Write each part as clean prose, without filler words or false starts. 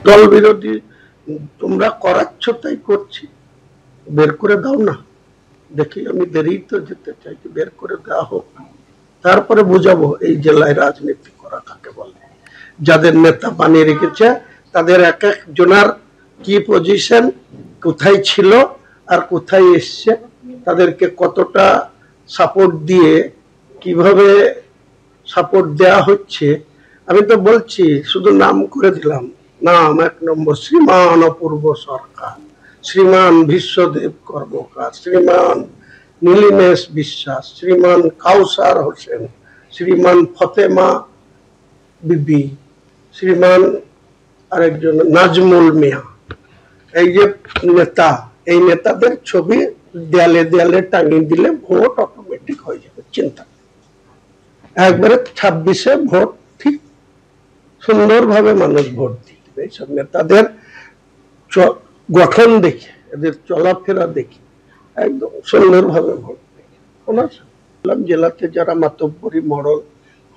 দল বিরোধী তোমরা করাচ্ছ তাই করছি, বের করে দাও না, দেখি আমি দেরি তো যেতে চাইছি, বের করে দেওয়া হোক, তারপরে বুঝাবো এই জেলায় রাজনীতি করা কাকে বলে। যাদের নেতা বানিয়ে রেখেছে তাদের এক এক জনার কি পজিশন, কোথায় ছিল আর কোথায় এসছে, তাদেরকে কতটা সাপোর্ট দিয়ে কিভাবে সাপোর্ট দেয়া হচ্ছে। আমি তো বলছি, শুধু নাম করে দিলাম, নাম 1 নম্বর শ্রীমান অপূর্ব সরকার, শ্রীমান বিশ্বদেব কর্মকার, শ্রীমান নীলিমেশ বিশ্বাস, শ্রীমান কাউসার হোসেন, শ্রীমান ফতেমা বিবি, শ্রীমান আরেকজন নাজমুল মিয়া। এই যে নেতা, এই নেতাদের ছবি দেয়ালে দেয়ালে টাঙিয়ে দিলে ভোট অটোমেটিক হয়ে যাবে, চিন্তা একবারে 26-এ ভোট ঠিক সুন্দরভাবে মানুষ ভোট দিয়ে দেবে। এইসব নেতাদের গঠন দেখে, এদের চলাফেরা দেখে একদম সুন্দরভাবে ভোট দেবে। জেলাতে যারা মাতব্বরী মডেল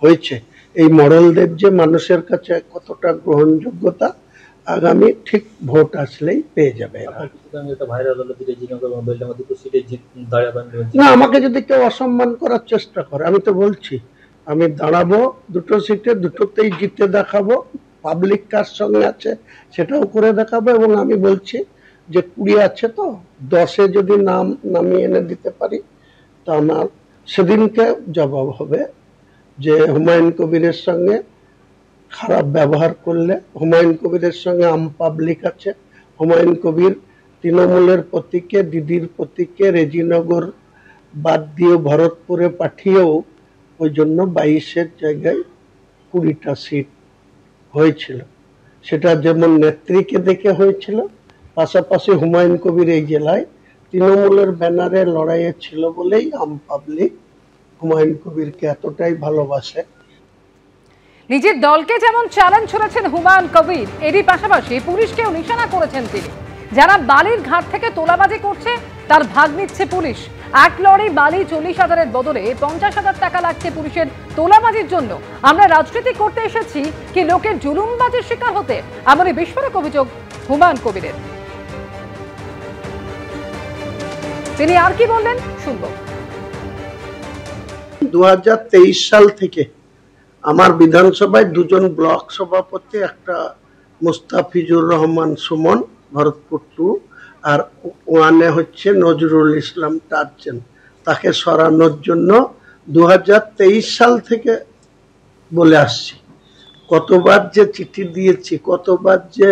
হয়েছে, এই মডেলদের যে মানুষের কাছে কতটা গ্রহণযোগ্যতা আগামী ঠিক ভোট আসলেই পেয়ে যাবে। না, আমাকে যদি কেউ অসম্মান করার চেষ্টা করে, আমি তো বলছি আমি দাঁড়াবো 2টো সিটে, 2টোতেই জিতে দেখাবো, পাবলিক কার সঙ্গে আছে সেটাও করে দেখাবো। এবং আমি বলছি যে 20 আছে তো 10-এ যদি নাম নামিয়ে এনে দিতে পারি তো আমার সেদিনকে জবাব হবে যে হুমায়ুন কবিরের সঙ্গে খারাপ ব্যবহার করলে, হুমায়ুন কবিরের সঙ্গে আম পাবলিক আছে, হুমায়ুন কবির তৃণমূলের প্রতীকে, দিদির প্রতীকে রেজিনগর বাদ দিয়ে ভরতপুরে পাঠিয়েও ওই জন্য 22-এর জায়গায় 20টা সিট হয়েছিল। সেটা যেমন নেত্রীকে দেখে হয়েছিল, পাশাপাশি হুমায়ুন কবির এই জেলায় তৃণমূলের ব্যানারে লড়াইয়ে ছিল বলেই আম পাবলিক হুমায়ুন কবিরকে এতটাই ভালোবাসে। নিজের দলকে যেমন চ্যালেঞ্জ ছুড়েছেন হুমায়ুন কবির, এরই পাশাপাশি পুলিশকেও নিশানা করেছেন তিনি। যারা বালির ঘাট থেকে তোলাবাজি করছে তার ভাগ নিচ্ছে পুলিশ। 1 লরি বালি 40,000-এর বদলে 50,000 টাকা লাগছে পুলিশের তোলাবাজির জন্য। আমরা রাজনীতি করতে এসেছি কি লোকের জুলুমবাজির শিকার হতে, এমনই বিস্ফোরক অভিযোগ হুমায়ুন কবিরের। তিনি আর কি বললেন শুনবো। 2023 সাল থেকে আমার বিধানসভায় 2জন ব্লক সভাপতি, একটা মুস্তাফিজুর রহমান সুমন ভরতপুর 2 আর 1-এ হচ্ছে নজরুল ইসলাম টার্জেন, তাকে সরানোর জন্য 2023 সাল থেকে বলে আসছি। কতবার যে চিঠি দিয়েছি, কতবার যে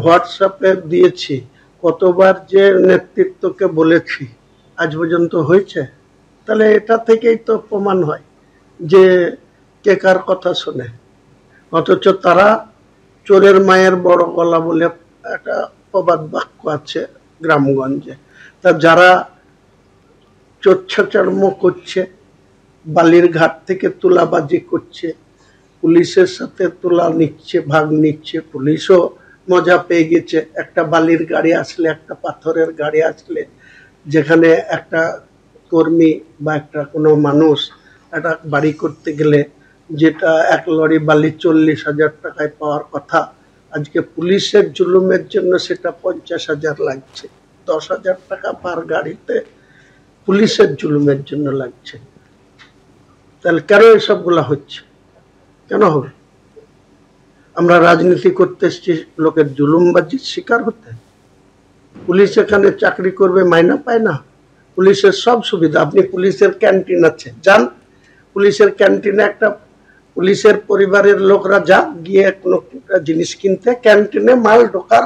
হোয়াটসঅ্যাপে দিয়েছি, কতবার যে নেতৃত্বকে বলেছি, আজ পর্যন্ত হয়েছে? তাহলে এটা থেকেই তো প্রমাণ হয় যে কে কার কথা শোনে। অথচ তারা চোরের মায়ের বড় গলা বলে একটা প্রবাদ বাক্য আছে গ্রামগঞ্জে। তা যারা চোরচাচার্ম করছে, বালির ঘাট থেকে তোলাবাজি করছে, পুলিশের সাথে তোলা নিচ্ছে, ভাগ নিচ্ছে, পুলিশও মজা পেয়ে গেছে। একটা বালির গাড়ি আসলে, একটা পাথরের গাড়ি আসলে, যেখানে একটা কর্মী বা একটা কোনো মানুষ একটা বাড়ি করতে গেলে যেটা 1 লরি বালি 40,000 টাকায় পাওয়ার কথা, আজকে পুলিশের জুলুমের জন্য সেটা 50,000 লাগছে। 10,000 টাকা পার গাড়িতে পুলিশের জুলুমের জন্য লাগছে। তাহলে কেন এসবগুলা হচ্ছে? কেন হবে? আমরা রাজনীতি করতে এসেছি লোকের জুলুমবাজির শিকার হতে? পুলিশ এখানে চাকরি করবে, মাইনা পায় না, পুলিশের সব সুবিধা। আপনি পুলিশের ক্যান্টিন আছে, যান পুলিশের ক্যান্টিনে, একটা পুলিশের পরিবারের লোকরা যা গিয়ে কোনো জিনিস কিনতে, ক্যান্টিনে মাল ঢোকার